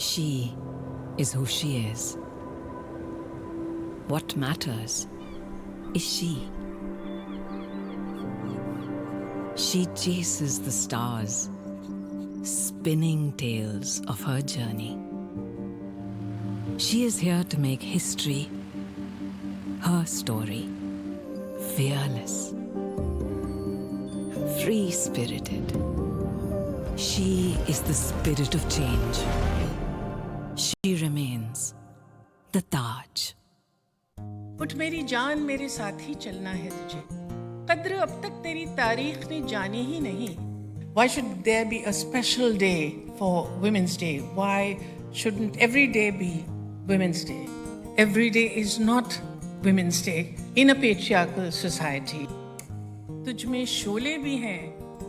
She is who she is. What matters is she. She chases the stars, spinning tales of her journey. She is here to make history, her story, fearless, free-spirited. She is the spirit of change. She remains the Taj. उठ मेरी जान, मेरे साथ ही चलना है तुझे, कद्र अब तक तेरी तारीख ने जानी ही नहीं. Why should there be a special day for Women's Day? Why shouldn't every day be Women's Day? Every day is not Women's Day in a patriarchal society. तुझ में शोले भी हैं,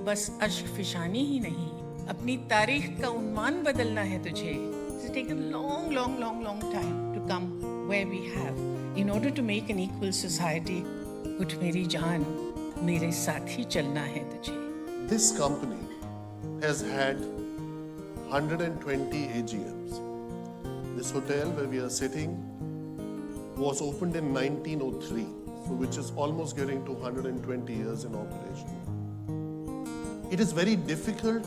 बस अश्क फिशानी ही नहीं. अपनी तारीख का उन्माद बदलना है तुझे. It's taken long time to come where we have. In order to make an equal society, उठ मेरी जान, मेरे साथ ही चलना है तुझे. This company has had 120 AGMs. This hotel where we are sitting was opened in 1903, so which is almost getting to 120 years in operation. It is very difficult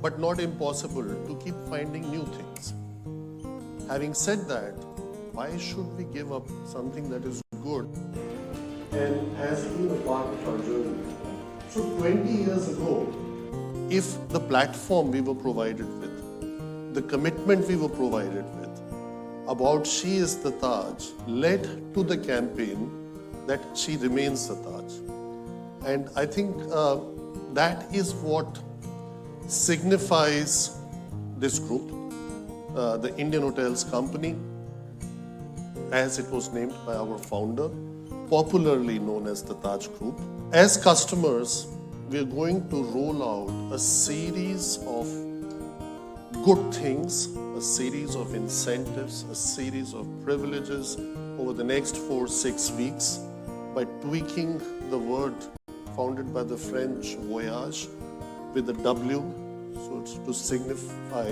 but not impossible to keep finding new things. Having said that, why should we give up something that is good and has been a part of our journey? So 20 years ago, if the platform we were provided with, the commitment we were provided with about She is the Taj led to the campaign that She remains the Taj. And I think that is what signifies this group, the Indian Hotels Company, as it was named by our founder, popularly known as the Taj Group. As customers, we are going to roll out a series of good things, a series of incentives, a series of privileges over the next 4-6 weeks by tweaking the word founded by the French voyage with the W, so it's to signify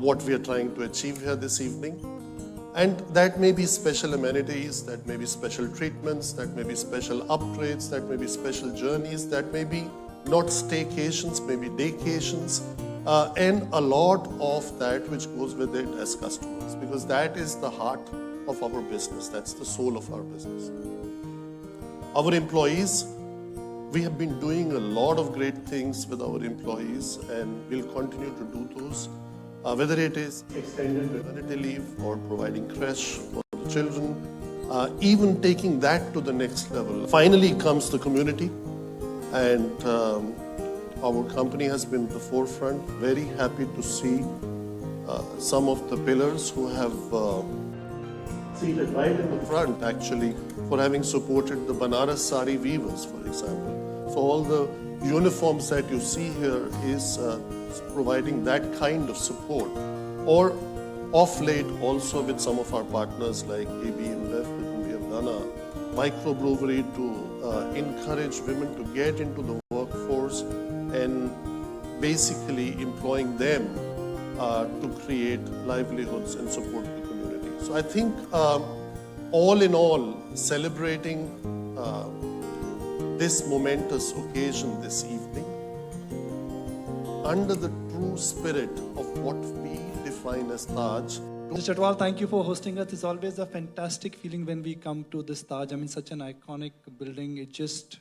what we are trying to achieve here this evening. And that may be special amenities, that may be special treatments, that may be special upgrades, that may be special journeys, that may be not staycations, maybe daycations, and a lot of that which goes with it as customers, because that is the heart of our business, that's the soul of our business. Our employees, we have been doing a lot of great things with our employees and we'll continue to do those. Whether it is extended maternity leave or providing creche for the children, even taking that to the next level. Finally comes the community, and our company has been at the forefront. Very happy to see some of the pillars who have seated right in the front actually for having supported the Banaras Sari weavers, for example. So all the uniforms that you see here is providing that kind of support, or off late also with some of our partners like AB InBev, with whom we have done a microbrewery to encourage women to get into the workforce and basically employing them to create livelihoods and support the community. So I think all in all, celebrating this momentous occasion this evening under the true spirit of what we define as Taj. Mr. Chhatwal, thank you for hosting us. It's always a fantastic feeling when we come to this Taj. I mean, such an iconic building. It's just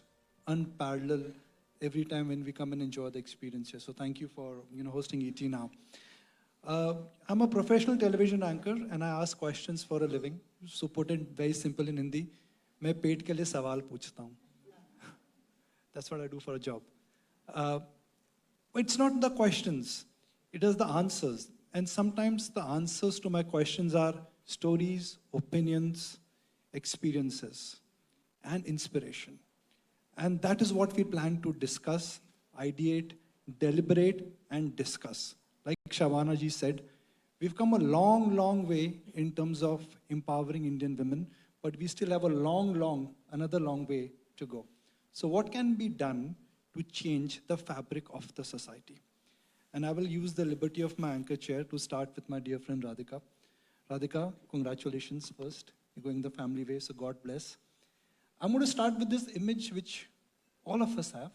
unparalleled every time when we come and enjoy the experience here. So thank you for hosting ET now. I'm a professional television anchor and I ask questions for a living. So put it very simple in Hindi. मैं पेट के लिए सवाल पूछता हूँ. That's what I do for a job. It's not the questions, it is the answers. And sometimes the answers to my questions are stories, opinions, experiences, and inspiration. And that is what we plan to discuss, ideate, deliberate, and discuss. Like Shabana ji said, we've come a long way in terms of empowering Indian women, but we still have another long way to go. So what can be done to change the fabric of the society? And I will use the liberty of my anchor chair to start with my dear friend Radhika. Radhika, congratulations first. You're going the family way, so God bless. I'm going to start with this image which all of us have,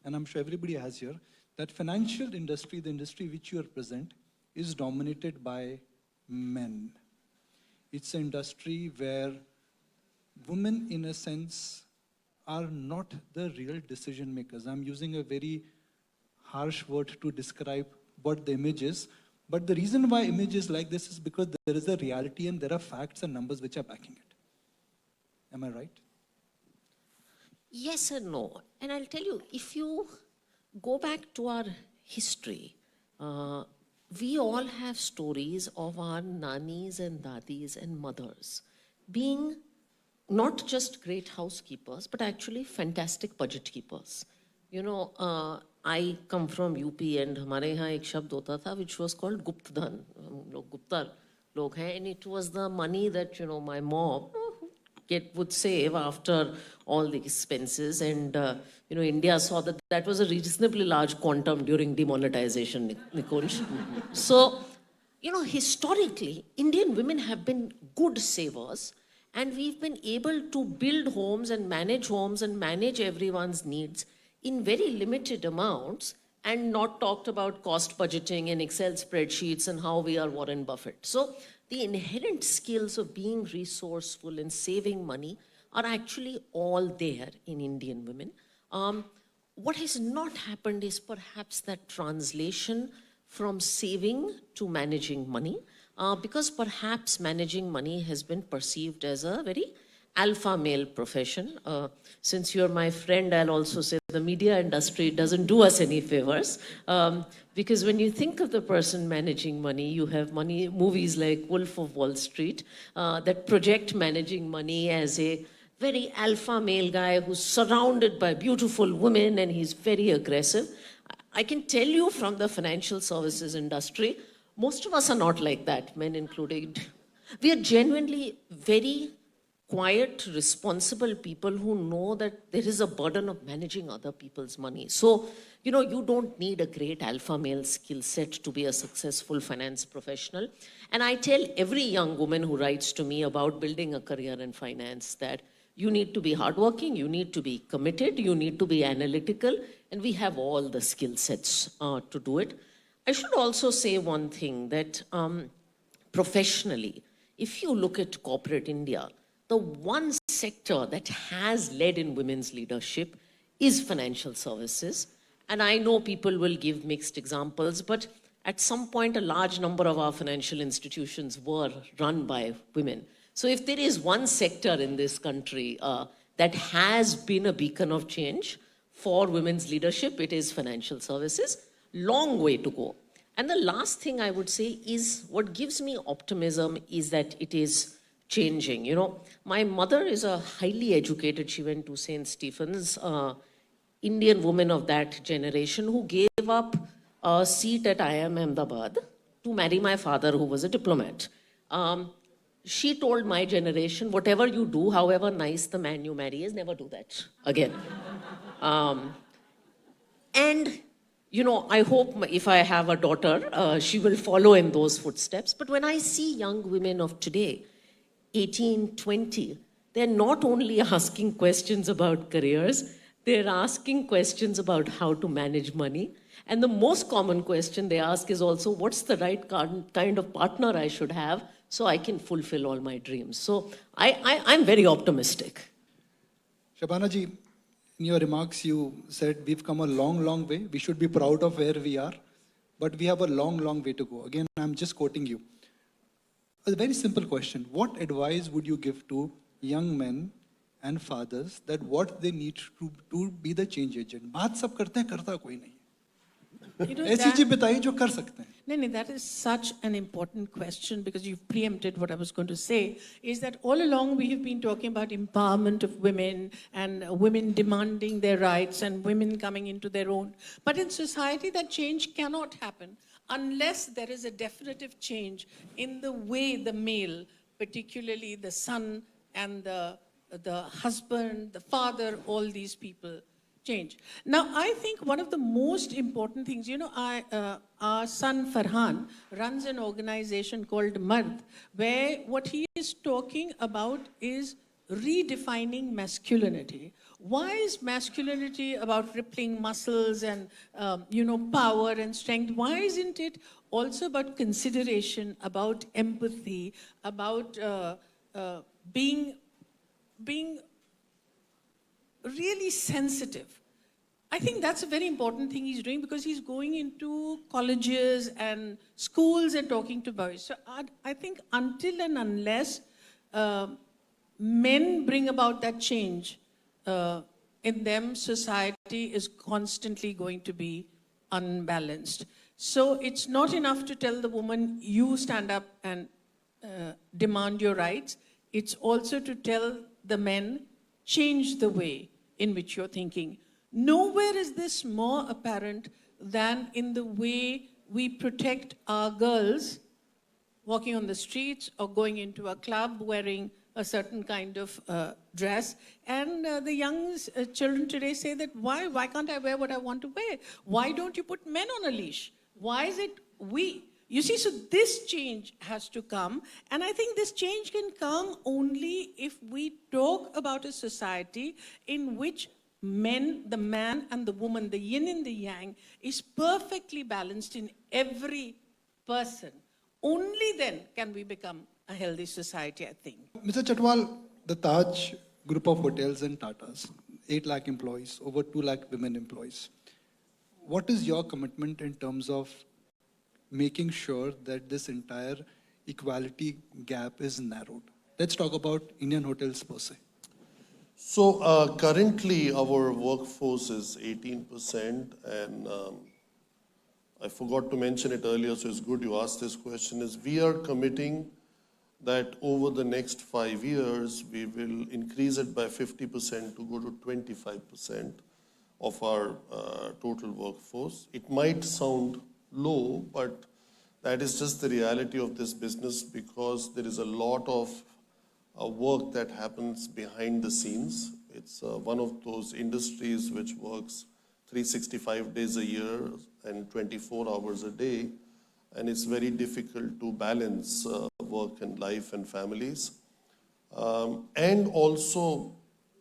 and I'm sure everybody has here, that financial industry, the industry which you represent, is dominated by men. It's an industry where women, in a sense, are not the real decision makers. I'm using a very harsh word to describe what the image is. But the reason why image is like this is because there is a reality and there are facts and numbers which are backing it. Am I right? Yes and no. And I'll tell you, if you go back to our history, we all have stories of our nannies and dadis and mothers being not just great housekeepers, but actually fantastic budget keepers. You know, I come from UP and हमारे यहाँ एक शब्द होता था which was called गुप्त धन. हम लोग गुप्ता लोग हैं, and it was the money that, you know, my mom would save after all the expenses, and you know, India saw that that was a reasonably large quantum during demonetization, Nikunj. So, you know, historically, Indian women have been good savers, and we've been able to build homes and manage everyone's needs in very limited amounts, and not talked about cost budgeting and Excel spreadsheets and how we are Warren Buffett. So the inherent skills of being resourceful and saving money are actually all there in Indian women. What has not happened is perhaps that translation from saving to managing money, because perhaps managing money has been perceived as a very alpha male profession. Since you're my friend, I'll also say the media industry doesn't do us any favors. Because when you think of the person managing money, you have movies like Wolf of Wall Street that project managing money as a very alpha male guy who's surrounded by beautiful women and he's very aggressive. I can tell you from the financial services industry, most of us are not like that, men included. We are genuinely very quiet, responsible people who know that there is a burden of managing other people's money. So, you know, you don't need a great alpha male skill set to be a successful finance professional. And I tell every young woman who writes to me about building a career in finance that you need to be hardworking, you need to be committed, you need to be analytical, and we have all the skill sets to do it. I should also say one thing, that professionally, if you look at corporate India, the one sector that has led in women's leadership is financial services. And I know people will give mixed examples, but at some point, a large number of our financial institutions were run by women. So if there is one sector in this country that has been a beacon of change for women's leadership, it is financial services. Long way to go. And the last thing I would say is, what gives me optimism is that it is changing. You know, my mother is a highly educated, she went to St. Stephen's, Indian woman of that generation who gave up a seat at IIM Ahmedabad to marry my father, who was a diplomat. She told my generation, whatever you do, however nice the man you marry is, never do that again. And, you know, I hope if I have a daughter, she will follow in those footsteps. But when I see young women of today, 18, 20, they're not only asking questions about careers, they're asking questions about how to manage money. And the most common question they ask is also, what's the right kind of partner I should have so I can fulfill all my dreams? So I'm very optimistic. Shabana ji, in your remarks, you said we've come a long, long way. We should be proud of where we are, but we have a long, long way to go. Again, I'm just quoting you. A very simple question. What advice would you give to young men and fathers that what they need to be the change agent? बात सब करते हैं, करता कोई नहीं. You know, ऐसी चीज बताइए जो कर सकते हैं. No, that is such an important question, because you've preempted what I was going to say, is that all along we have been talking about empowerment of women and women demanding their rights and women coming into their own. But in society, that change cannot happen unless there is a definitive change in the way the male, particularly the son and the husband, the father, all these people, change. Now, I think one of the most important things, our son Farhan runs an organization called Mard, where what he is talking about is redefining masculinity. Why is masculinity about rippling muscles and, power and strength? Why isn't it also about consideration, about empathy, about being really sensitive? I think that's a very important thing he's doing, because he's going into colleges and schools and talking to boys. So I think until and unless men bring about that change in them, society is constantly going to be unbalanced. So it's not enough to tell the woman, you stand up and demand your rights. It's also to tell the men, change the way in which you're thinking. Nowhere is this more apparent than in the way we protect our girls walking on the streets or going into a club wearing a certain kind of dress. And the young children today say that, why can't I wear what I want to wear? Why don't you put men on a leash? Why is it we? You see, so this change has to come. And I think this change can come only if we talk about a society in which men, the man and the woman, the yin and the yang, is perfectly balanced in every person. Only then can we become a healthy society, I think. Mr. Chatwal, the Taj group of hotels and Tatas, 8 lakh employees, over 2 lakh women employees. What is your commitment in terms of making sure that this entire equality gap is narrowed? Let's talk about Indian hotels per se. So currently our workforce is 18%, and I forgot to mention it earlier, so it's good you asked this question, is we are committing that over the next 5 years, we will increase it by 50% to go to 25% of our total workforce. It might sound low, but that is just the reality of this business, because there is a lot of work that happens behind the scenes. It's one of those industries which works 365 days a year and 24 hours a day, and it's very difficult to balance work and life and families. And also,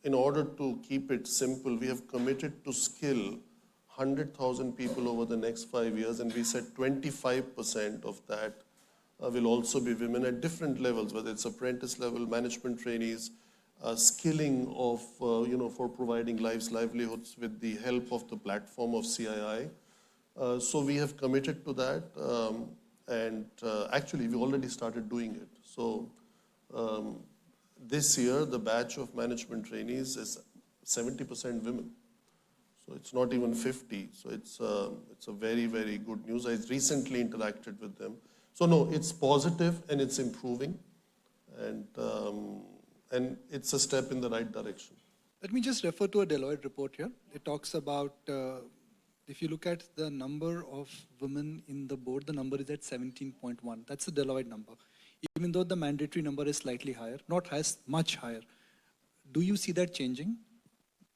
in order to keep it simple, we have committed to skill 100,000 people over the next 5 years, and we said 25% of that will also be women at different levels, whether it's apprentice level, management trainees, skilling of, for providing livelihoods with the help of the platform of CII. So we have committed to that, and actually we already started doing it. So this year, the batch of management trainees is 70% women. So it's not even 50. So it's a very, very good news. I recently interacted with them. So no, it's positive and it's improving, and it's a step in the right direction. Let me just refer to a Deloitte report here. It talks about, if you look at the number of women in the board, the number is at 17.1. That's the Deloitte number. Even though the mandatory number is slightly higher, not as much higher. Do you see that changing?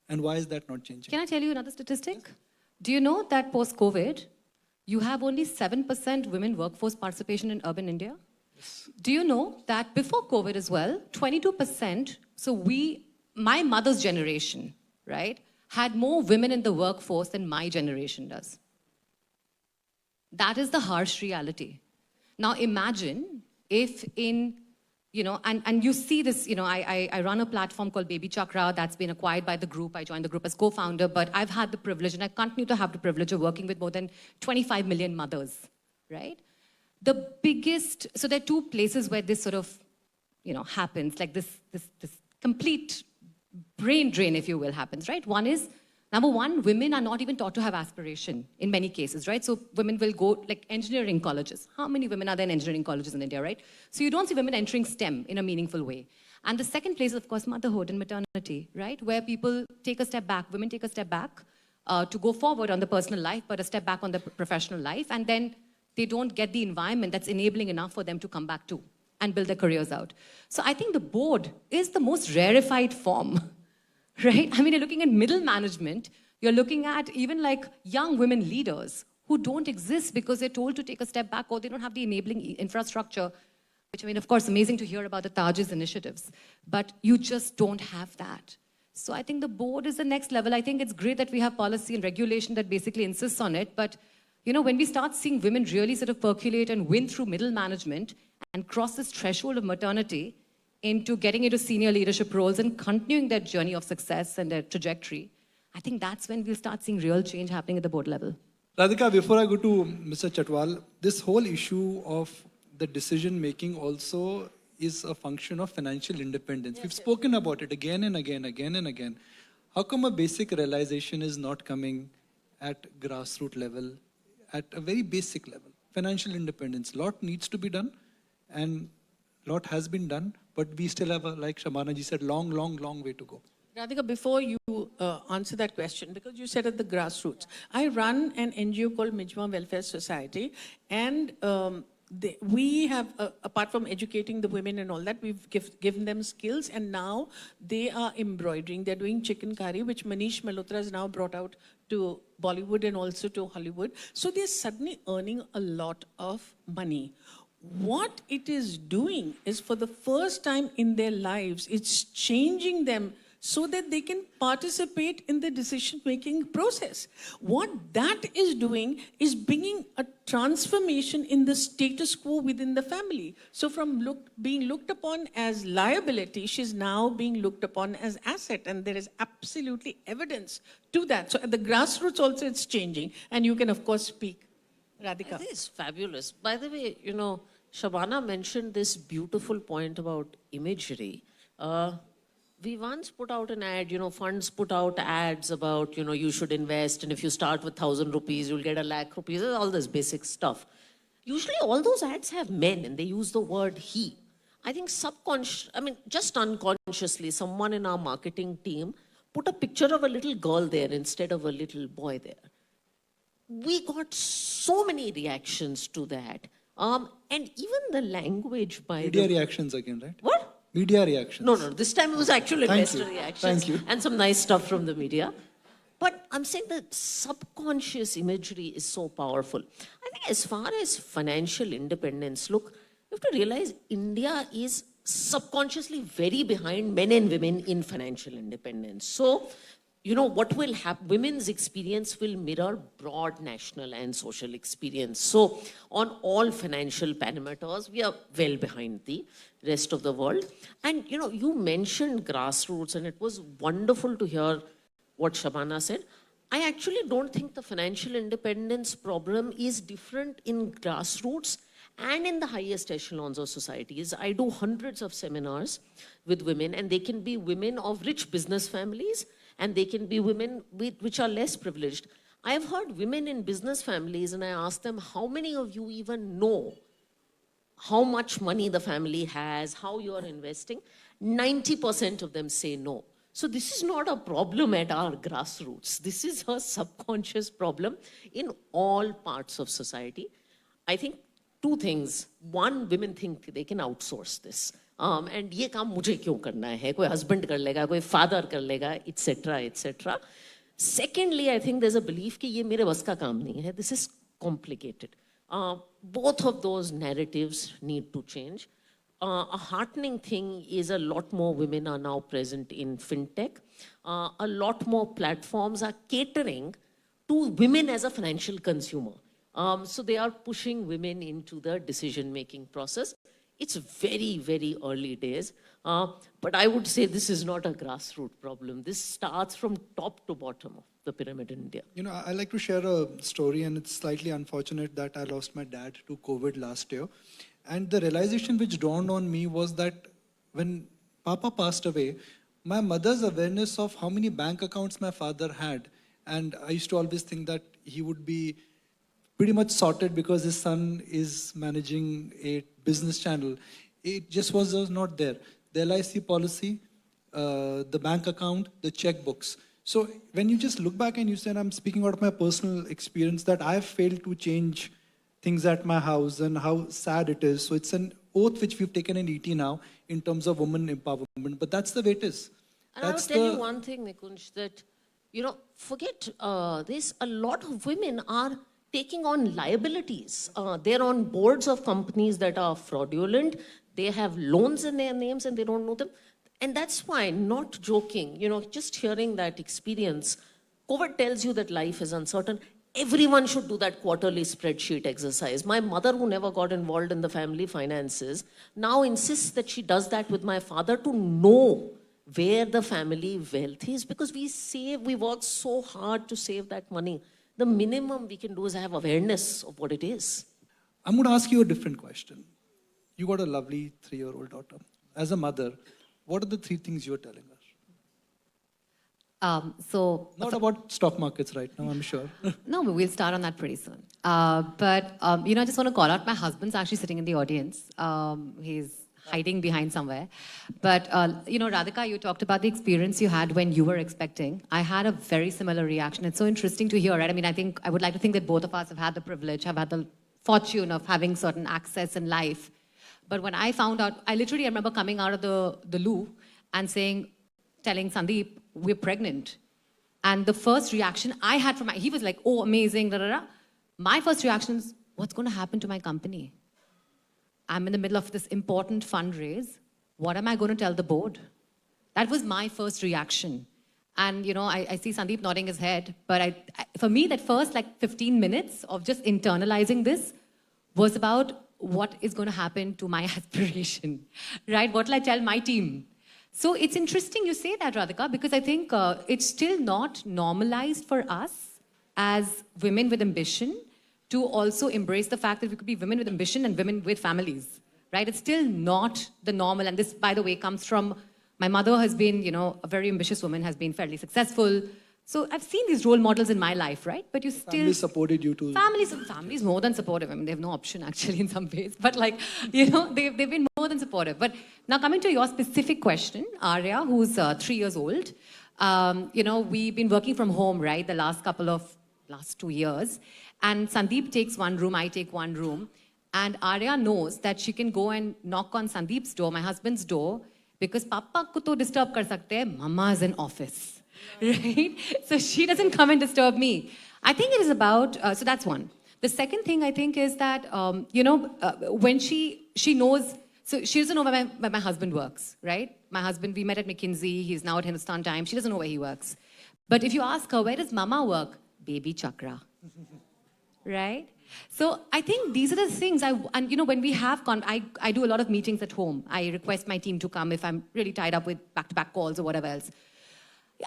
And why is that not changing? Can I tell you another statistic? Do you know that post-COVID, you have only 7% women workforce participation in urban India? Yes. Do you know that before COVID as well, 22%, so my mother's generation, right, had more women in the workforce than my generation does. That is the harsh reality. Now imagine if in, and you see this, I run a platform called Baby Chakra that's been acquired by the group. I joined the group as co-founder, but I've had the privilege, and I continue to have the privilege of working with more than 25 million mothers, right? The biggest, so there are two places where this sort of, happens, like this complete brain drain, if you will, happens, right? One is, number one, women are not even taught to have aspiration in many cases, right? So women will go, like engineering colleges. How many women are there in engineering colleges in India, right? So you don't see women entering STEM in a meaningful way. And the second place is, of course, motherhood and maternity, right? Where people take a step back, women take a step back to go forward on the personal life, but a step back on the professional life. And then they don't get the environment that's enabling enough for them to come back to and build their careers out. So I think the board is the most rarefied form, right? I mean, you're looking at middle management, You're looking at even like young women leaders who don't exist because they're told to take a step back or they don't have the enabling infrastructure, which I mean, of course, amazing to hear about the Taj's initiatives, but you just don't have that. So I think the board is the next level. I think it's great that we have policy and regulation that basically insists on it, but you know, when we start seeing women really sort of percolate and win through middle management and cross this threshold of maternity into getting into senior leadership roles and continuing their journey of success and their trajectory, I think that's when we'll start seeing real change happening at the board level. Radhika, before I go to Mr. Chatwal, this whole issue of the decision making also is a function of financial independence. We've spoken about it again and again. How come a basic realization is not coming at grassroots level, at a very basic level? Financial independence. Lot needs to be done and lot has been done, but we still have, like Shabana ji said, long way to go. Radhika, before you answer that question, because you said at the grassroots, I run an NGO called Mijma Welfare Society, and we have, apart from educating the women and all that, we've given them skills, and now they are embroidering. They're doing chicken curry, which Manish Malhotra has now brought out to Bollywood and also to Hollywood. So they're suddenly earning a lot of money. What it is doing is, for the first time in their lives, it's changing them so that they can participate in the decision-making process. What that is doing is bringing a transformation in the status quo within the family. So from being looked upon as liability, she's now being looked upon as asset, and there is absolutely evidence to that. So at the grassroots also it's changing, and you can of course speak. Radhika. I think it's fabulous. By the way, you know, Shabana mentioned this beautiful point about imagery. We once put out an ad, you know, funds put out ads about, you know, you should invest, and if you start with 1,000 rupees, you'll get 1,00,000 rupees, all this basic stuff. Usually all those ads have men and they use the word he. I think just unconsciously, someone in our marketing team put a picture of a little girl there instead of a little boy there. We got so many reactions to that. And even the language by Media reactions again, right? What? Media reactions. No, this time it was actual investor reactions. Thank you. And some nice stuff from the media. But I'm saying that subconscious imagery is so powerful. I think as far as financial independence, look, you have to realize India is subconsciously very behind men and women in financial independence. So, you know, what will happen, women's experience will mirror broad national and social experience. So on all financial parameters, we are well behind the rest of the world. And, you know, you mentioned grassroots, and it was wonderful to hear what Shabana said. I actually don't think the financial independence problem is different in grassroots and in the highest echelons of societies. I do hundreds of seminars with women, and they can be women of rich business families, and they can be women which are less privileged. I have heard women in business families, and I ask them, how many of you even know how much money the family has, how you are investing? 90% of them say no. So this is not a problem at our grassroots. This is a subconscious problem in all parts of society. I think two things. One, women think they can outsource this. And ये काम मुझे क्यों करना है? कोई husband कर लेगा, कोई father कर लेगा, etc., etc. Secondly, I think there's a belief कि ये मेरे बस का काम नहीं है. This is complicated. Both of those narratives need to change. A heartening thing is a lot more women are now present in fintech. A lot more platforms are catering to women as a financial consumer. So they are pushing women into the decision-making process. It's very, very early days. But I would say this is not a grassroots problem. This starts from top to bottom of the pyramid in India. You know, I like to share a story, and it's slightly unfortunate that I lost my dad to COVID last year. And the realization which dawned on me was that when Papa passed away, my mother's awareness of how many bank accounts my father had, and I used to always think that he would be pretty much sorted because his son is managing a business channel. It just was not there. The LIC policy, the bank account, the checkbooks. So when you just look back and you said, I'm speaking out of my personal experience, that I've failed to change things at my house and how sad it is. So it's an oath which we've taken in ET now in terms of women empowerment, but that's the way it is. And I will tell you one thing, Nikunj, that forget this. A lot of women are taking on liabilities. They're on boards of companies that are fraudulent. They have loans in their names and they don't know them. And that's why, not joking, just hearing that experience, COVID tells you that life is uncertain. Everyone should do that quarterly spreadsheet exercise. My mother, who never got involved in the family finances, now insists that she does that with my father to know where the family wealth is, because we work so hard to save that money. The minimum we can do is have awareness of what it is. I'm going to ask you a different question. You got a lovely 3-year-old daughter. As a mother, what are the 3 things you're telling her? Not about stock markets right now, I'm sure. No, but we'll start on that pretty soon. I just want to call out my husband's actually sitting in the audience. He's hiding behind somewhere. But, Radhika, you talked about the experience you had when you were expecting. I had a very similar reaction. It's so interesting to hear, right? I mean, I would like to think that both of us have had the privilege, have had the fortune of having certain access in life. But when I found out, I remember coming out of the loo and telling Sandeep, we're pregnant. And the first reaction I had he was like, oh, amazing, da, da, da. My first reaction is, what's going to happen to my company? I'm in the middle of this important fundraise. What am I going to tell the board? That was my first reaction. And, I see Sandeep nodding his head, but for me, that first 15 minutes of just internalizing this was about what is going to happen to my aspiration, right? What will I tell my team? So it's interesting you say that, Radhika, because I think it's still not normalized for us as women with ambition to also embrace the fact that we could be women with ambition and women with families, right? It's still not the normal. And this, by the way, comes from my mother has been, a very ambitious woman, has been fairly successful. So I've seen these role models in my life, right? But you still... Family supported you too. Families more than supportive. I mean, they have no option actually in some ways. But they've been more than supportive. But now coming to your specific question, Arya, who's 3 years old, we've been working from home, right? The last 2 years. And Sandeep takes one room, I take one room. And Arya knows that she can go and knock on Sandeep's door, my husband's door, because Papa ko to disturb kar sakte hai, Mama is in office. Right? So she doesn't come and disturb me. I think it is about, so that's one. The second thing I think is that, when she knows, so she doesn't know where my husband works, right? My husband, we met at McKinsey, he's now at Hindustan Times, she doesn't know where he works. But if you ask her, where does Mama work? Baby Chakra. Right? So I think these are the things, when we have, I do a lot of meetings at home. I request my team to come if I'm really tied up with back-to-back calls or whatever else.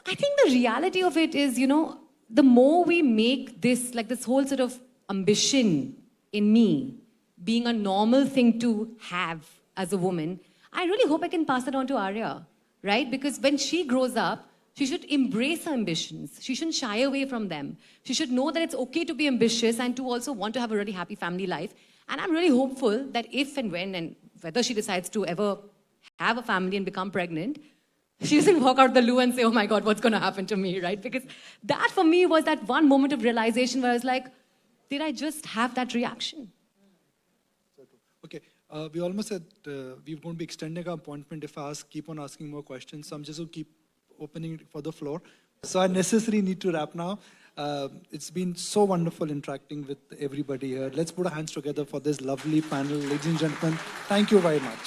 I think the reality of it is, the more we make this, this whole sort of ambition in me being a normal thing to have as a woman, I really hope I can pass it on to Arya, right? Because when she grows up, she should embrace her ambitions. She shouldn't shy away from them. She should know that it's okay to be ambitious and to also want to have a really happy family life. And I'm really hopeful that if and when and whether she decides to ever have a family and become pregnant, she doesn't walk out the loo and say, oh my God, what's going to happen to me, right? Because that for me was that one moment of realization where I was like, did I just have that reaction? Okay, we almost said we're going to be extending our appointment if I keep on asking more questions. So I'm just going to keep opening for the floor. So I necessarily need to wrap now. It's been so wonderful interacting with everybody here. Let's put our hands together for this lovely panel. Ladies and gentlemen, thank you very much.